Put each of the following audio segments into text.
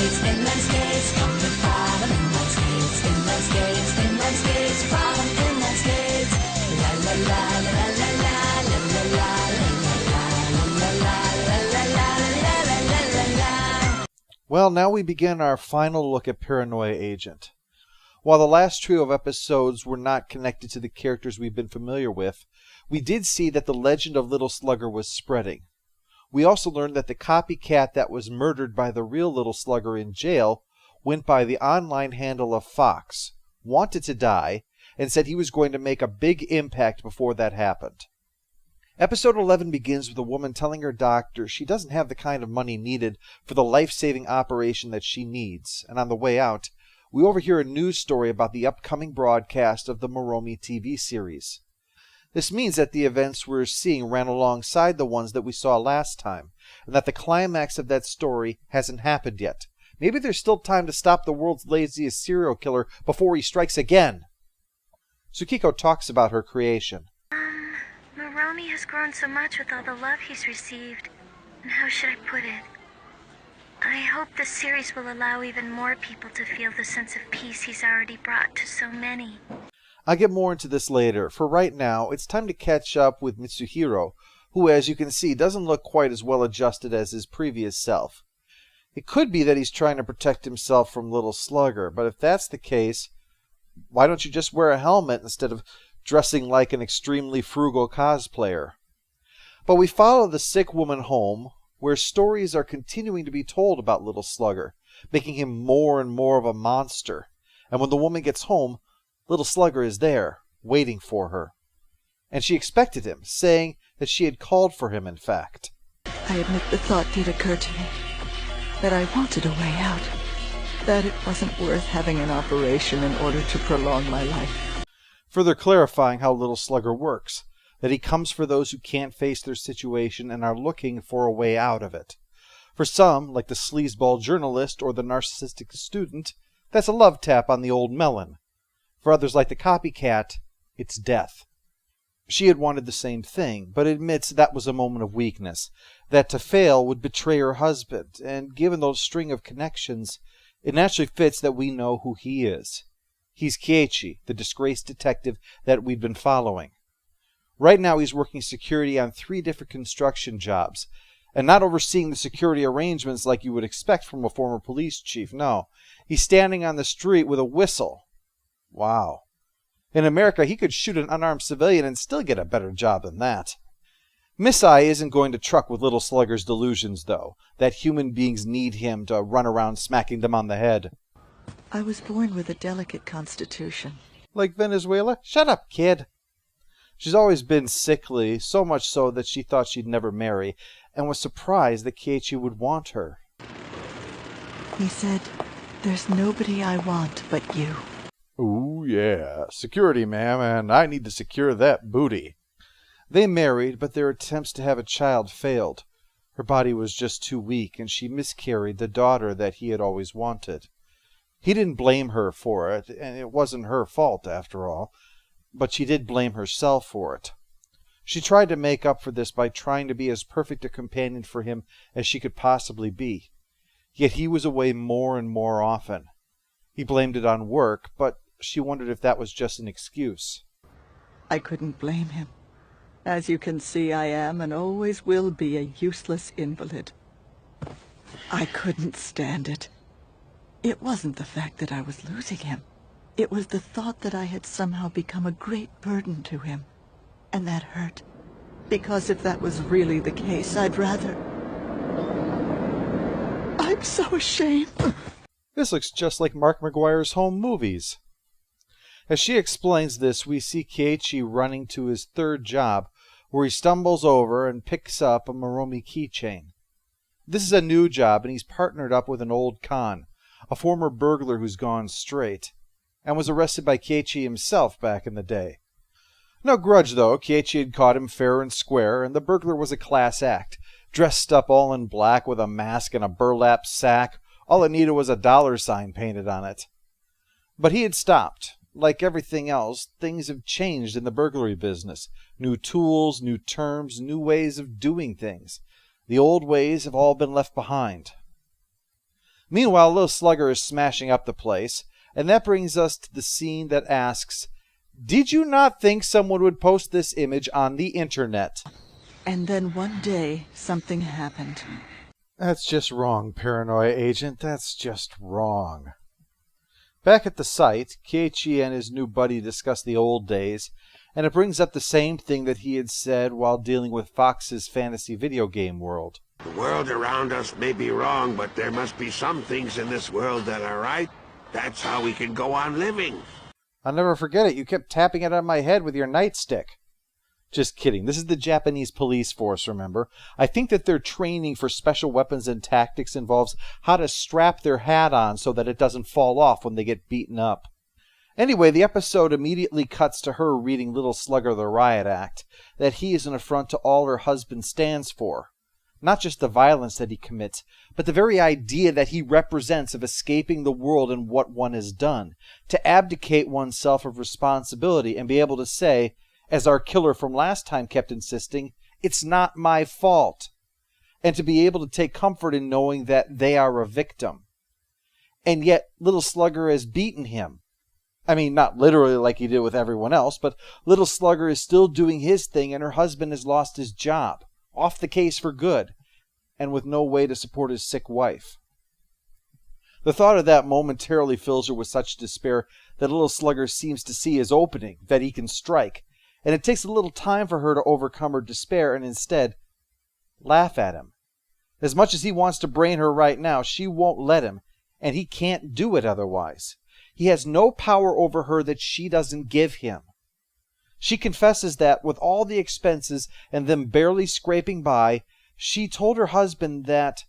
skates, inline skates, from the bottom, inline skates, inline skates, inline skates, from inline skates. La la la la la la la la la la la la la. Well, now we begin our final look at Paranoia Agent. While the last trio of episodes were not connected to the characters we've been familiar with, we did see that the legend of Little Slugger was spreading. We also learned that the copycat that was murdered by the real Little Slugger in jail went by the online handle of Fox, wanted to die, and said he was going to make a big impact before that happened. Episode 11 begins with a woman telling her doctor she doesn't have the kind of money needed for the life-saving operation that she needs, and on the way out, we overhear a news story about the upcoming broadcast of the Moromi TV series. This means that the events we're seeing ran alongside the ones that we saw last time, and that the climax of that story hasn't happened yet. Maybe there's still time to stop the world's laziest serial killer before he strikes again. Tsukiko talks about her creation. Moromi has grown so much with all the love he's received. And how should I put it? I hope this series will allow even more people to feel the sense of peace he's already brought to so many. I'll get more into this later. For right now, it's time to catch up with Mitsuhiro, who, as you can see, doesn't look quite as well adjusted as his previous self. It could be that he's trying to protect himself from Little Slugger, but if that's the case, why don't you just wear a helmet instead of dressing like an extremely frugal cosplayer? But we follow the sick woman home, where stories are continuing to be told about Little Slugger, making him more and more of a monster. And when the woman gets home, Little Slugger is there, waiting for her. And she expected him, saying that she had called for him, in fact. I admit the thought did occur to me, that I wanted a way out, that it wasn't worth having an operation in order to prolong my life. Further clarifying how Little Slugger works, that he comes for those who can't face their situation and are looking for a way out of it. For some, like the sleazeball journalist or the narcissistic student, that's a love tap on the old melon. For others, like the copycat, it's death. She had wanted the same thing, but admits that was a moment of weakness, that to fail would betray her husband, and given those string of connections, it naturally fits that we know who he is. He's Keiichi, the disgraced detective that we've been following. Right now he's working security on 3 different construction jobs, and not overseeing the security arrangements like you would expect from a former police chief, no. He's standing on the street with a whistle. Wow. In America, he could shoot an unarmed civilian and still get a better job than that. Miss I isn't going to truck with Little Slugger's delusions, though, that human beings need him to run around smacking them on the head. I was born with a delicate constitution. Like Venezuela? Shut up, kid. She's always been sickly, so much so that she thought she'd never marry, and was surprised that Keiichi would want her. He said, "There's nobody I want but you." Ooh, yeah. Security, ma'am, and I need to secure that booty. They married, but their attempts to have a child failed. Her body was just too weak, and she miscarried the daughter that he had always wanted. He didn't blame her for it, and it wasn't her fault, after all. But she did blame herself for it. She tried to make up for this by trying to be as perfect a companion for him as she could possibly be. Yet he was away more and more often. He blamed it on work, but she wondered if that was just an excuse. I couldn't blame him. As you can see, I am and always will be a useless invalid. I couldn't stand it. It wasn't the fact that I was losing him. It was the thought that I had somehow become a great burden to him. And that hurt. Because if that was really the case, I'd rather... I'm so ashamed. This looks just like Mark McGuire's home movies. As she explains this, we see Keiichi running to his 3rd job, where he stumbles over and picks up a Moromi keychain. This is a new job, and he's partnered up with an old con, a former burglar who's gone straight, and was arrested by Keiichi himself back in the day. No grudge, though. Keiichi had caught him fair and square, and the burglar was a class act, dressed up all in black with a mask and a burlap sack. All it needed was a $sign painted on it. But he had stopped. Like everything else, things have changed in the burglary business. New tools, new terms, new ways of doing things. The old ways have all been left behind. Meanwhile, Little Slugger is smashing up the place, and that brings us to the scene that asks, did you not think someone would post this image on the internet? And then one day, something happened. That's just wrong, Paranoia Agent. That's just wrong. Back at the site, Keiichi and his new buddy discuss the old days, and it brings up the same thing that he had said while dealing with Fox's fantasy video game world. The world around us may be wrong, but there must be some things in this world that are right. That's how we can go on living. I'll never forget it. You kept tapping it on my head with your nightstick. Just kidding. This is the Japanese police force, remember? I think that their training for special weapons and tactics involves how to strap their hat on so that it doesn't fall off when they get beaten up. Anyway, the episode immediately cuts to her reading Little Slugger the Riot Act, that he is an affront to all her husband stands for. Not just the violence that he commits, but the very idea that he represents of escaping the world and what one has done, to abdicate oneself of responsibility and be able to say, as our killer from last time kept insisting, it's not my fault, and to be able to take comfort in knowing that they are a victim. And yet, Little Slugger has beaten him. I mean, not literally like he did with everyone else, but Little Slugger is still doing his thing and her husband has lost his job, off the case for good, and with no way to support his sick wife. The thought of that momentarily fills her with such despair that Little Slugger seems to see his opening, that he can strike, and it takes a little time for her to overcome her despair and instead laugh at him. As much as he wants to brain her right now, she won't let him, and he can't do it otherwise. He has no power over her that she doesn't give him. She confesses that, with all the expenses and them barely scraping by, she told her husband that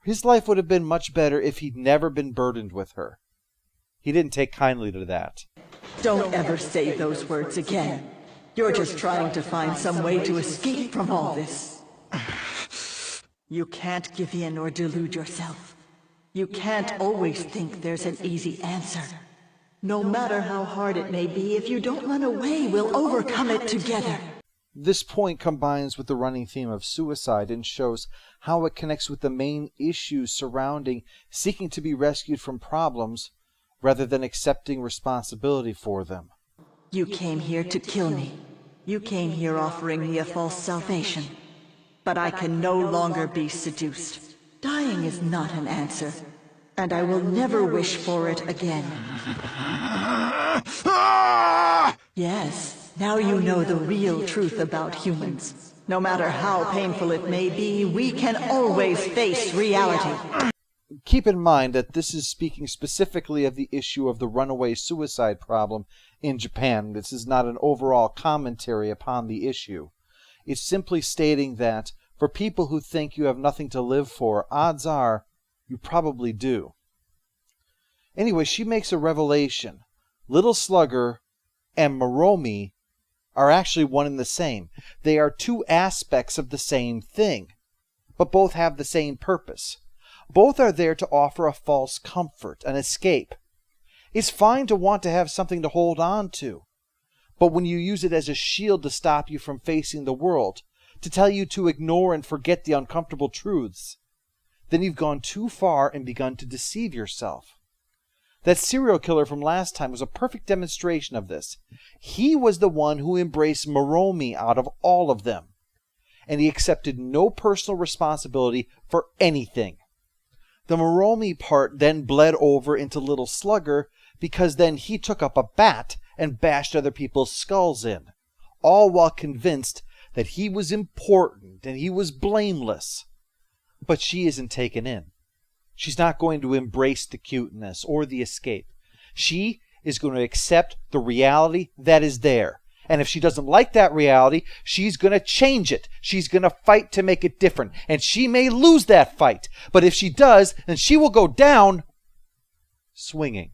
his life would have been much better if he'd never been burdened with her. He didn't take kindly to that. Don't ever say those words again. You're just trying to find some way to escape from all this. You can't give in or delude yourself. You can't always think there's an easy answer. No matter how hard it may be, if you don't run away, we'll overcome it together. This point combines with the running theme of suicide and shows how it connects with the main issues surrounding seeking to be rescued from problems rather than accepting responsibility for them. You came here to kill me. You came here offering me a false salvation. But I can no longer be seduced. Dying is not an answer, and I will never wish for it again. Yes, now you know the real truth about humans. No matter how painful it may be, we can always face reality. Keep in mind that this is speaking specifically of the issue of the runaway suicide problem in Japan. This is not an overall commentary upon the issue. It's simply stating that for people who think you have nothing to live for, odds are you probably do. Anyway, she makes a revelation. Little Slugger and Moromi are actually one and the same. They are two aspects of the same thing, but both have the same purpose. Both are there to offer a false comfort, an escape. It's fine to want to have something to hold on to, but when you use it as a shield to stop you from facing the world, to tell you to ignore and forget the uncomfortable truths, then you've gone too far and begun to deceive yourself. That serial killer from last time was a perfect demonstration of this. He was the one who embraced Moromi out of all of them, and he accepted no personal responsibility for anything. The Moromi part then bled over into Little Slugger because then he took up a bat and bashed other people's skulls in, all while convinced that he was important and he was blameless. But she isn't taken in. She's not going to embrace the cuteness or the escape. She is going to accept the reality that is there. And if she doesn't like that reality, she's going to change it. She's going to fight to make it different. And she may lose that fight. But if she does, then she will go down swinging.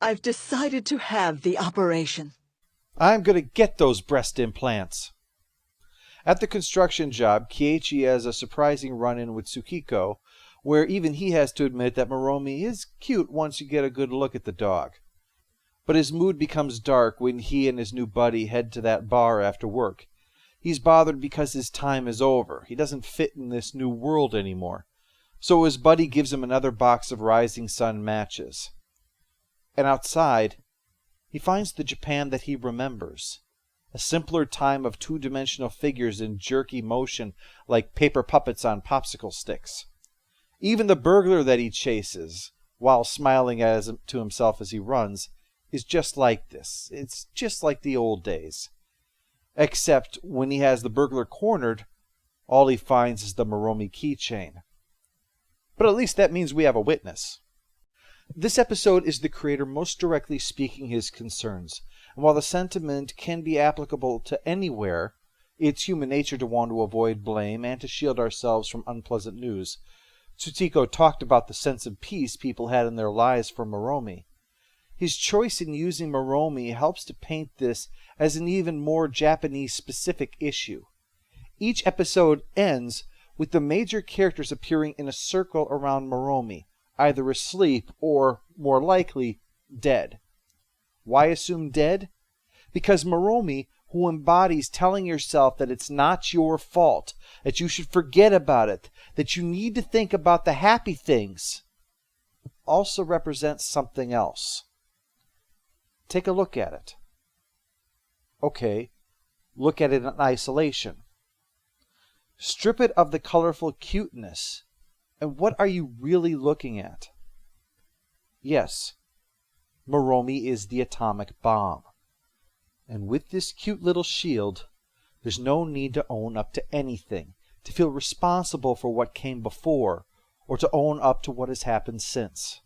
I've decided to have the operation. I'm going to get those breast implants. At the construction job, Keiichi has a surprising run-in with Tsukiko, where even he has to admit that Moromi is cute once you get a good look at the dog. But his mood becomes dark when he and his new buddy head to that bar after work. He's bothered because his time is over. He doesn't fit in this new world anymore. So his buddy gives him another box of Rising Sun matches. And outside, he finds the Japan that he remembers. A simpler time of two-dimensional figures in jerky motion like paper puppets on popsicle sticks. Even the burglar that he chases, while smiling to himself as he runs, is just like this. It's just like the old days. Except when he has the burglar cornered, all he finds is the Moromi keychain. But at least that means we have a witness. This episode is the creator most directly speaking his concerns, and while the sentiment can be applicable to anywhere, it's human nature to want to avoid blame and to shield ourselves from unpleasant news. Tsuchiko talked about the sense of peace people had in their lives for Moromi. His choice in using Moromi helps to paint this as an even more Japanese-specific issue. Each episode ends with the major characters appearing in a circle around Moromi, either asleep or, more likely, dead. Why assume dead? Because Moromi, who embodies telling yourself that it's not your fault, that you should forget about it, that you need to think about the happy things, also represents something else. Take a look at it. Okay, look at it in isolation. Strip it of the colorful cuteness, and what are you really looking at? Yes, Moromi is the atomic bomb. And with this cute little shield, there's no need to own up to anything, to feel responsible for what came before, or to own up to what has happened since.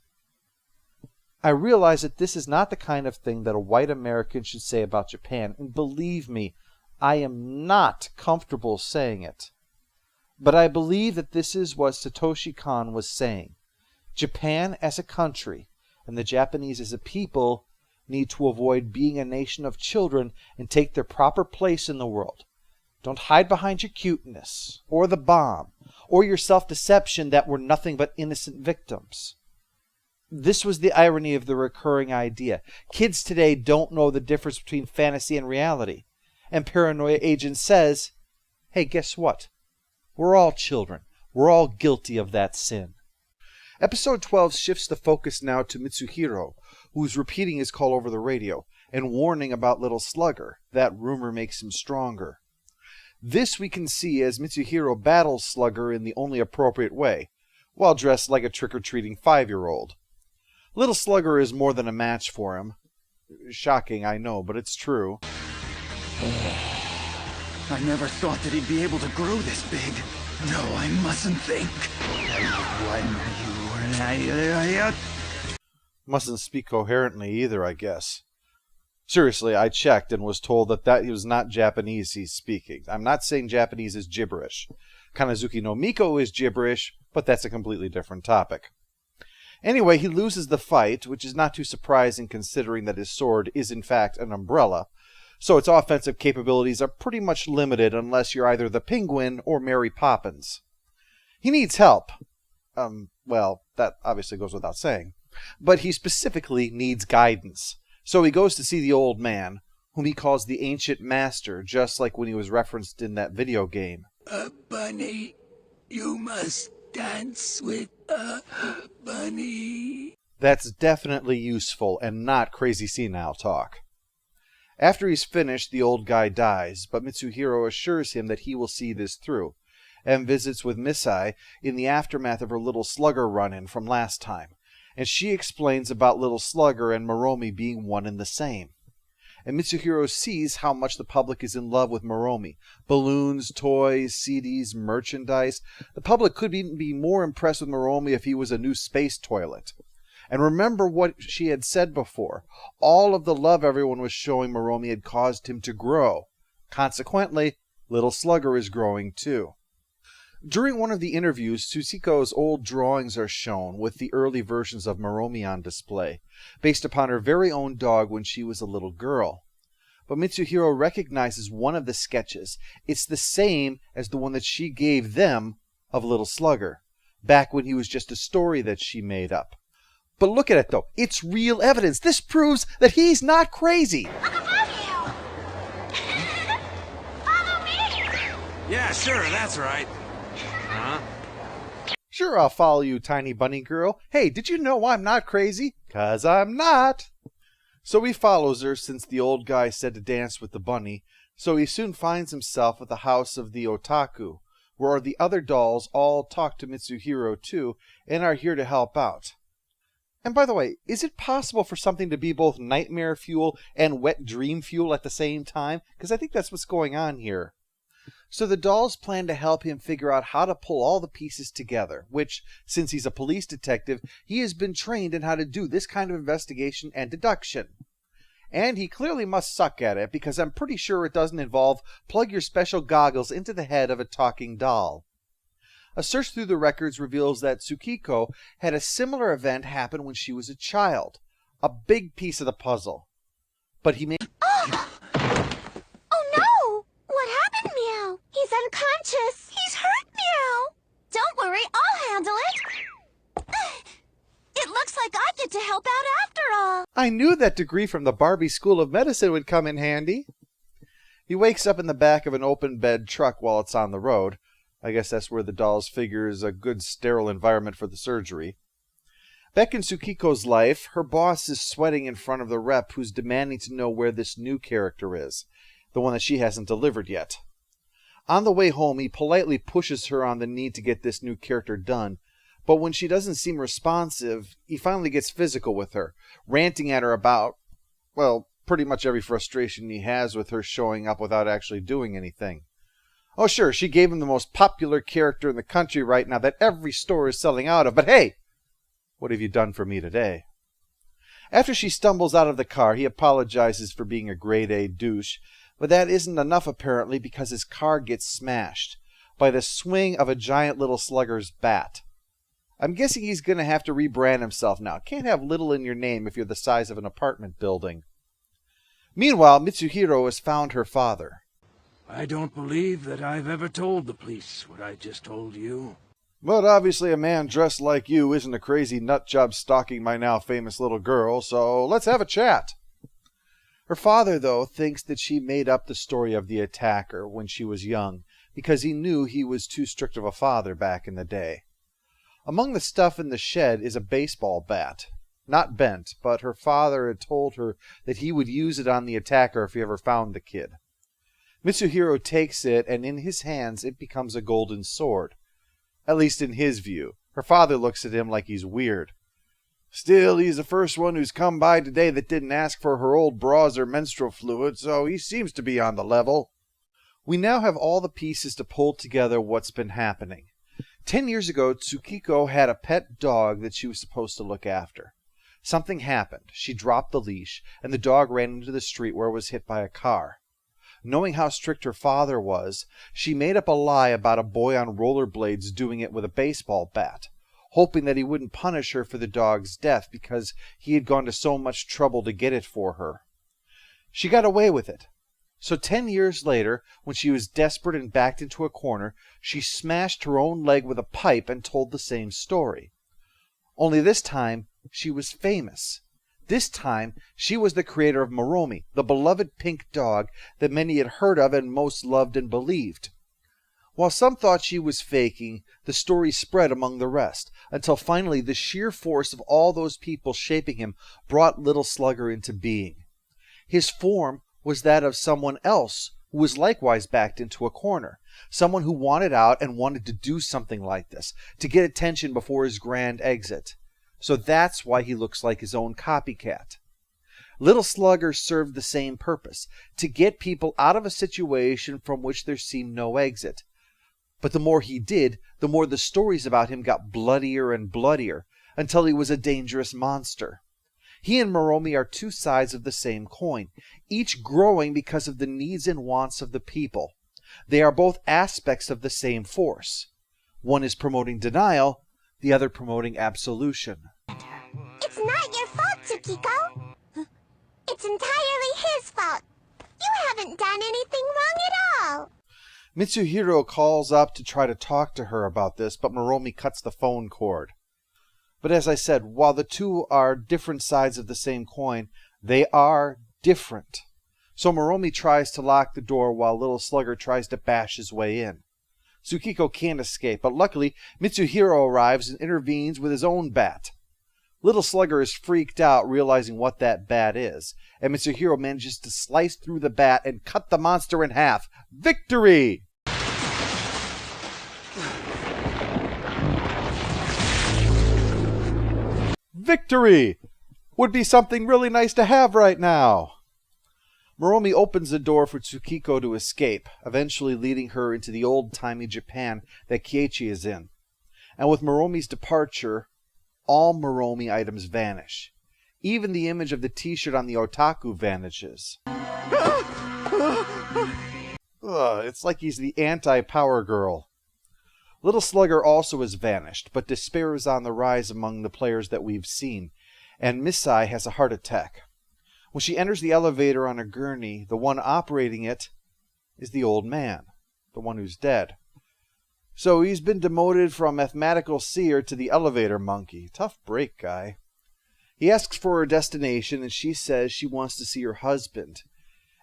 I realize that this is not the kind of thing that a white American should say about Japan, and believe me, I am not comfortable saying it. But I believe that this is what Satoshi Kon was saying. Japan as a country, and the Japanese as a people, need to avoid being a nation of children and take their proper place in the world. Don't hide behind your cuteness, or the bomb, or your self-deception that we're nothing but innocent victims. This was the irony of the recurring idea. Kids today don't know the difference between fantasy and reality. And Paranoia Agent says, hey, guess what? We're all children. We're all guilty of that sin. Episode 12 shifts the focus now to Mitsuhiro, who's repeating his call over the radio and warning about Little Slugger. That rumor makes him stronger. This we can see as Mitsuhiro battles Slugger in the only appropriate way, while dressed like a trick-or-treating 5-year-old. Little Slugger is more than a match for him. Shocking, I know, but it's true. I never thought that he'd be able to grow this big. No, I mustn't think. Mustn't speak coherently either, I guess. Seriously, I checked and was told that was not Japanese he's speaking. I'm not saying Japanese is gibberish. Kanazuki no Miko is gibberish, but that's a completely different topic. Anyway, he loses the fight, which is not too surprising considering that his sword is in fact an umbrella, so its offensive capabilities are pretty much limited unless you're either the Penguin or Mary Poppins. He needs help. Well, that obviously goes without saying. But he specifically needs guidance. So he goes to see the old man, whom he calls the Ancient Master, just like when he was referenced in that video game. Bunny, you must dance with a bunny. That's definitely useful and not crazy senile talk. After he's finished, the old guy dies, but Mitsuhiro assures him that he will see this through, and visits with Misai in the aftermath of her Little Slugger run-in from last time, and she explains about Little Slugger and Moromi being one and the same. And Mitsuhiro sees how much the public is in love with Moromi. Balloons, toys, CDs, merchandise. The public could even be more impressed with Moromi if he was a new space toilet. And remember what she had said before. All of the love everyone was showing Moromi had caused him to grow. Consequently, Little Slugger is growing too. During one of the interviews, Tsuchiko's old drawings are shown with the early versions of Moromi on display, based upon her very own dog when she was a little girl. But Mitsuhiro recognizes one of the sketches. It's the same as the one that she gave them of Little Slugger, back when he was just a story that she made up. But look at it, though. It's real evidence. This proves that he's not crazy. Follow me! Yeah, sure, that's right. Huh? Sure, I'll follow you, tiny bunny girl. Hey, did you know I'm not crazy? 'Cause I'm not. So he follows her since the old guy said to dance with the bunny, so he soon finds himself at the house of the otaku, where the other dolls all talk to Mitsuhiro too and are here to help out. And by the way, is it possible for something to be both nightmare fuel and wet dream fuel at the same time? Because I think that's what's going on here. So the dolls plan to help him figure out how to pull all the pieces together, which, since he's a police detective, he has been trained in how to do this kind of investigation and deduction. And he clearly must suck at it, because I'm pretty sure it doesn't involve plug your special goggles into the head of a talking doll. A search through the records reveals that Tsukiko had a similar event happen when she was a child. A big piece of the puzzle. But he made... Oh no! What happened, Meow? He's unconscious. He's hurt, Meow. Don't worry, I'll handle it. It looks like I get to help out after all. I knew that degree from the Barbie School of Medicine would come in handy. He wakes up in the back of an open bed truck while it's on the road. I guess that's where the dolls figure is a good sterile environment for the surgery. Back in Tsukiko's life, her boss is sweating in front of the rep who's demanding to know where this new character is, the one that she hasn't delivered yet. On the way home, he politely pushes her on the need to get this new character done, but when she doesn't seem responsive, he finally gets physical with her, ranting at her about, well, pretty much every frustration he has with her showing up without actually doing anything. Oh sure, she gave him the most popular character in the country right now that every store is selling out of, but hey, what have you done for me today? After she stumbles out of the car, he apologizes for being a grade A douche, but that isn't enough apparently because his car gets smashed by the swing of a giant little slugger's bat. I'm guessing he's going to have to rebrand himself now. Can't have little in your name if you're the size of an apartment building. Meanwhile, Mitsuhiro has found her father. I don't believe that I've ever told the police what I just told you. But obviously a man dressed like you isn't a crazy nutjob stalking my now famous little girl, so let's have a chat. Her father, though, thinks that she made up the story of the attacker when she was young, because he knew he was too strict of a father back in the day. Among the stuff in the shed is a baseball bat. Not bent, but her father had told her that he would use it on the attacker if he ever found the kid. Mitsuhiro takes it, and in his hands it becomes a golden sword. At least in his view. Her father looks at him like he's weird. Still, he's the first one who's come by today that didn't ask for her old bras or menstrual fluid, so he seems to be on the level. We now have all the pieces to pull together what's been happening. 10 years ago, Tsukiko had a pet dog that she was supposed to look after. Something happened. She dropped the leash, and the dog ran into the street where it was hit by a car. Knowing how strict her father was, she made up a lie about a boy on rollerblades doing it with a baseball bat, hoping that he wouldn't punish her for the dog's death because he had gone to so much trouble to get it for her. She got away with it. So 10 years later, when she was desperate and backed into a corner, she smashed her own leg with a pipe and told the same story. Only this time, she was famous. This time, she was the creator of Moromi, the beloved pink dog that many had heard of and most loved and believed. While some thought she was faking, the story spread among the rest, until finally the sheer force of all those people shaping him brought Little Slugger into being. His form was that of someone else who was likewise backed into a corner, someone who wanted out and wanted to do something like this, to get attention before his grand exit. So that's why he looks like his own copycat. Little Slugger served the same purpose, to get people out of a situation from which there seemed no exit. But the more he did, the more the stories about him got bloodier and bloodier, until he was a dangerous monster. He and Moromi are two sides of the same coin, each growing because of the needs and wants of the people. They are both aspects of the same force. One is promoting denial, the other promoting absolution. It's not your fault, Tsukiko. It's entirely his fault. You haven't done anything wrong at all. Mitsuhiro calls up to try to talk to her about this, but Moromi cuts the phone cord. But as I said, while the two are different sides of the same coin, they are different. So Moromi tries to lock the door while Little Slugger tries to bash his way in. Tsukiko can't escape, but luckily Mitsuhiro arrives and intervenes with his own bat. Little Slugger is freaked out, realizing what that bat is, and Mitsuhiro manages to slice through the bat and cut the monster in half. Victory! Victory! Would be something really nice to have right now. Moromi opens the door for Tsukiko to escape, eventually leading her into the old-timey Japan that Keiichi is in. And with Moromi's departure, all Moromi items vanish. Even the image of the t-shirt on the otaku vanishes. It's like he's the anti-Power Girl. Little Slugger also has vanished, but despair is on the rise among the players that we've seen, and Misai has a heart attack. When she enters the elevator on a gurney, the one operating it is the old man, the one who's dead. So he's been demoted from mathematical seer to the elevator monkey. Tough break, guy. He asks for her destination, and she says she wants to see her husband.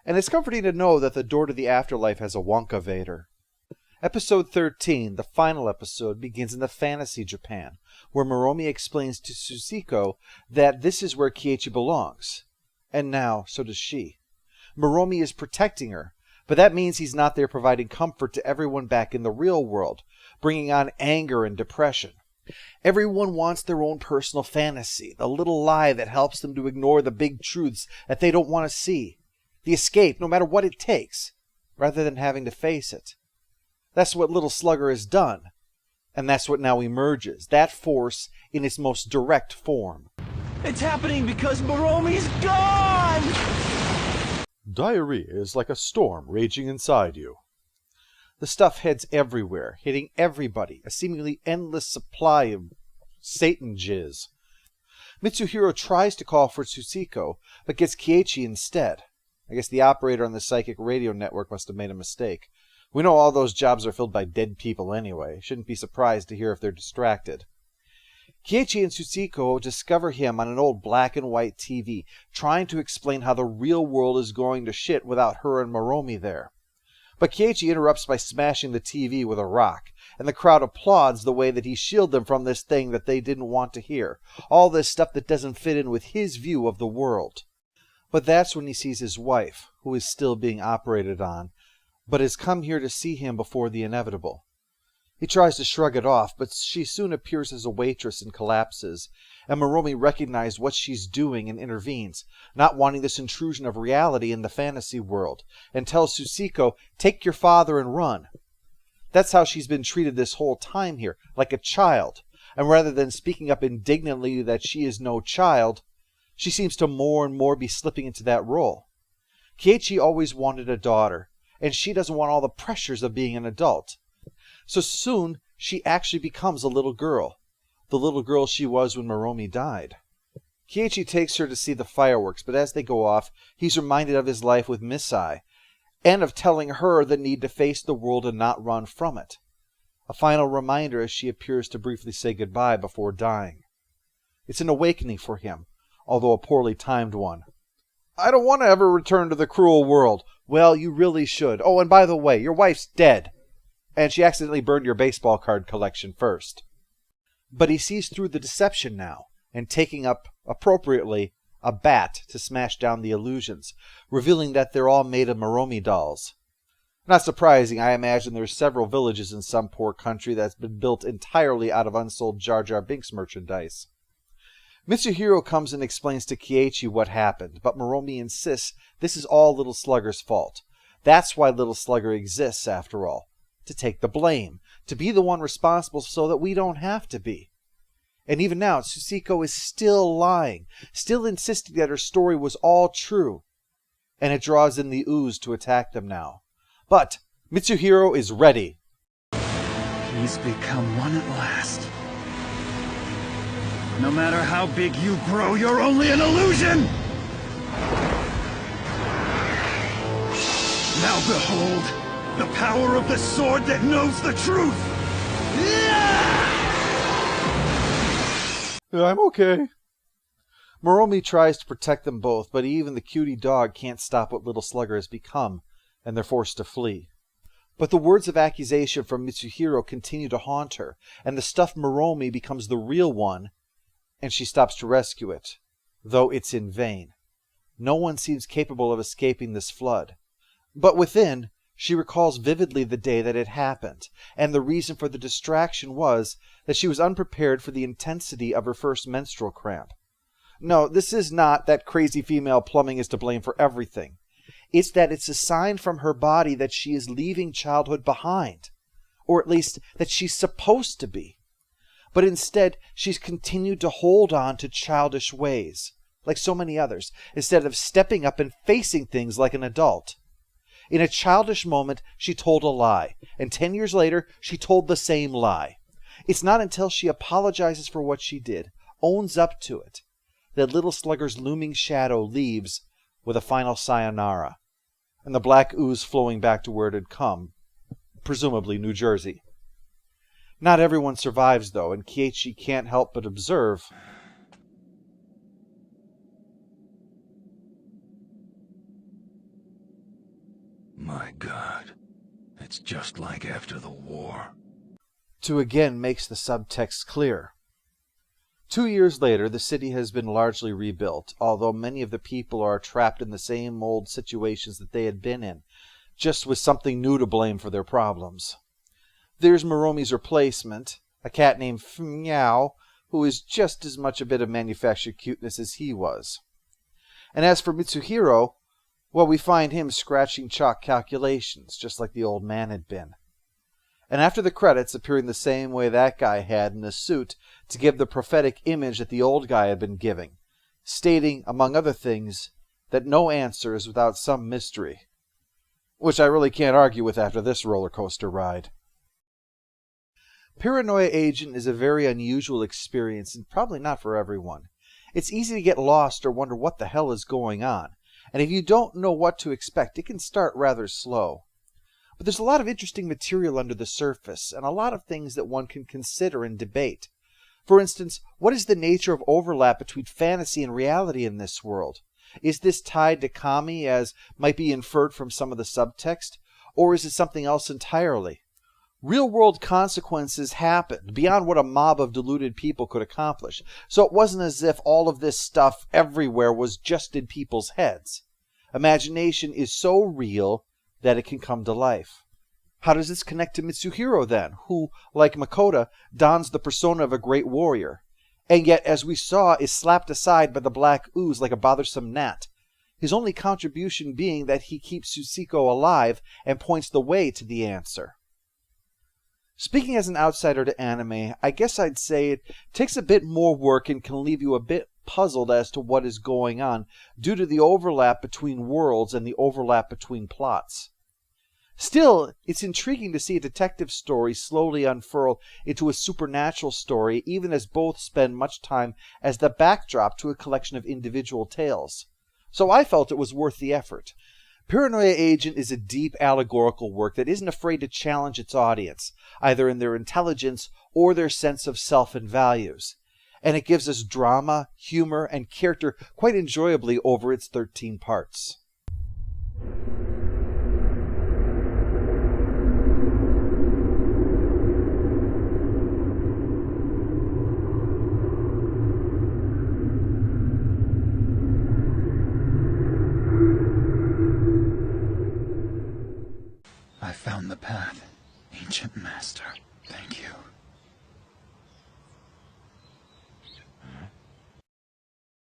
And it's comforting to know that the door to the afterlife has a Wonkavator. Episode 13, the final episode, begins in the fantasy Japan, where Moromi explains to Tsukiko that this is where Keiichi belongs. And now, so does she. Moromi is protecting her, but that means he's not there providing comfort to everyone back in the real world, bringing on anger and depression. Everyone wants their own personal fantasy, the little lie that helps them to ignore the big truths that they don't want to see, the escape no matter what it takes, rather than having to face it. That's what Little Slugger has done, and that's what now emerges, that force in its most direct form. It's happening because Moromi's gone! Diarrhea is like a storm raging inside you. The stuff heads everywhere, hitting everybody, a seemingly endless supply of Satan jizz. Mitsuhiro tries to call for Tsukiko, but gets Keiichi instead. I guess the operator on the psychic radio network must have made a mistake. We know all those jobs are filled by dead people anyway. Shouldn't be surprised to hear if they're distracted. Keiichi and Tsukiko discover him on an old black and white TV, trying to explain how the real world is going to shit without her and Moromi there. But Keiichi interrupts by smashing the TV with a rock, and the crowd applauds the way that he shielded them from this thing that they didn't want to hear. All this stuff that doesn't fit in with his view of the world. But that's when he sees his wife, who is still being operated on, but has come here to see him before the inevitable. He tries to shrug it off, but she soon appears as a waitress and collapses, and Moromi recognizes what she's doing and intervenes, not wanting this intrusion of reality in the fantasy world, and tells Tsukiko, "Take your father and run." That's how she's been treated this whole time here, like a child, and rather than speaking up indignantly that she is no child, she seems to more and more be slipping into that role. Keiichi always wanted a daughter, and she doesn't want all the pressures of being an adult. So soon, she actually becomes a little girl, the little girl she was when Moromi died. Keiichi takes her to see the fireworks, but as they go off, he's reminded of his life with Misai, and of telling her the need to face the world and not run from it. A final reminder as she appears to briefly say goodbye before dying. It's an awakening for him, although a poorly timed one. "I don't want to ever return to the cruel world." Well, you really should. Oh, and by the way, your wife's dead. And she accidentally burned your baseball card collection first. But he sees through the deception now, and taking up, appropriately, a bat to smash down the illusions, revealing that they're all made of Moromi dolls. Not surprising, I imagine there's several villages in some poor country that's been built entirely out of unsold Jar Jar Binks merchandise. Mitsuhiro comes and explains to Keiichi what happened, but Moromi insists this is all Little Slugger's fault. That's why Little Slugger exists, after all. To take the blame. To be the one responsible so that we don't have to be. And even now, Tsukiko is still lying, still insisting that her story was all true. And it draws in the ooze to attack them now. But Mitsuhiro is ready. He's become one at last. No matter how big you grow, you're only an illusion! Now behold, the power of the sword that knows the truth! I'm okay. Moromi tries to protect them both, but even the cutie dog can't stop what Little Slugger has become, and they're forced to flee. But the words of accusation from Mitsuhiro continue to haunt her, and the stuffed Moromi becomes the real one, and she stops to rescue it, though it's in vain. No one seems capable of escaping this flood. But within, she recalls vividly the day that it happened, and the reason for the distraction was that she was unprepared for the intensity of her first menstrual cramp. No, this is not that crazy female plumbing is to blame for everything. It's that it's a sign from her body that she is leaving childhood behind, or at least that she's supposed to be. But instead, she's continued to hold on to childish ways, like so many others, instead of stepping up and facing things like an adult. In a childish moment, she told a lie, and 10 years later, she told the same lie. It's not until she apologizes for what she did, owns up to it, that Little Slugger's looming shadow leaves with a final sayonara, and the black ooze flowing back to where it had come, presumably New Jersey. Not everyone survives, though, and Kiichi can't help but observe. My God, it's just like after the war. To again makes the subtext clear. 2 years later, the city has been largely rebuilt, although many of the people are trapped in the same old situations that they had been in, just with something new to blame for their problems. There's Moromi's replacement, a cat named Meow, who is just as much a bit of manufactured cuteness as he was. And as for Mitsuhiro, well, we find him scratching chalk calculations, just like the old man had been. And after the credits, appearing the same way that guy had in a suit to give the prophetic image that the old guy had been giving, stating, among other things, that no answer is without some mystery. Which I really can't argue with after this roller coaster ride. Paranoia Agent is a very unusual experience and probably not for everyone. It's easy to get lost or wonder what the hell is going on, and if you don't know what to expect, it can start rather slow. But there's a lot of interesting material under the surface, and a lot of things that one can consider and debate. For instance, what is the nature of overlap between fantasy and reality in this world? Is this tied to Kami, as might be inferred from some of the subtext, or is it something else entirely? Real-world consequences happened, beyond what a mob of deluded people could accomplish, so it wasn't as if all of this stuff everywhere was just in people's heads. Imagination is so real that it can come to life. How does this connect to Mitsuhiro, then, who, like Makoto, dons the persona of a great warrior, and yet, as we saw, is slapped aside by the black ooze like a bothersome gnat, his only contribution being that he keeps Tsuchiko alive and points the way to the answer? Speaking as an outsider to anime, I guess I'd say it takes a bit more work and can leave you a bit puzzled as to what is going on due to the overlap between worlds and the overlap between plots. Still, it's intriguing to see a detective story slowly unfurl into a supernatural story, even as both spend much time as the backdrop to a collection of individual tales. So I felt it was worth the effort. Paranoia Agent is a deep allegorical work that isn't afraid to challenge its audience, either in their intelligence or their sense of self and values. And it gives us drama, humor, and character quite enjoyably over its 13 parts. I found the path, ancient master. Thank you.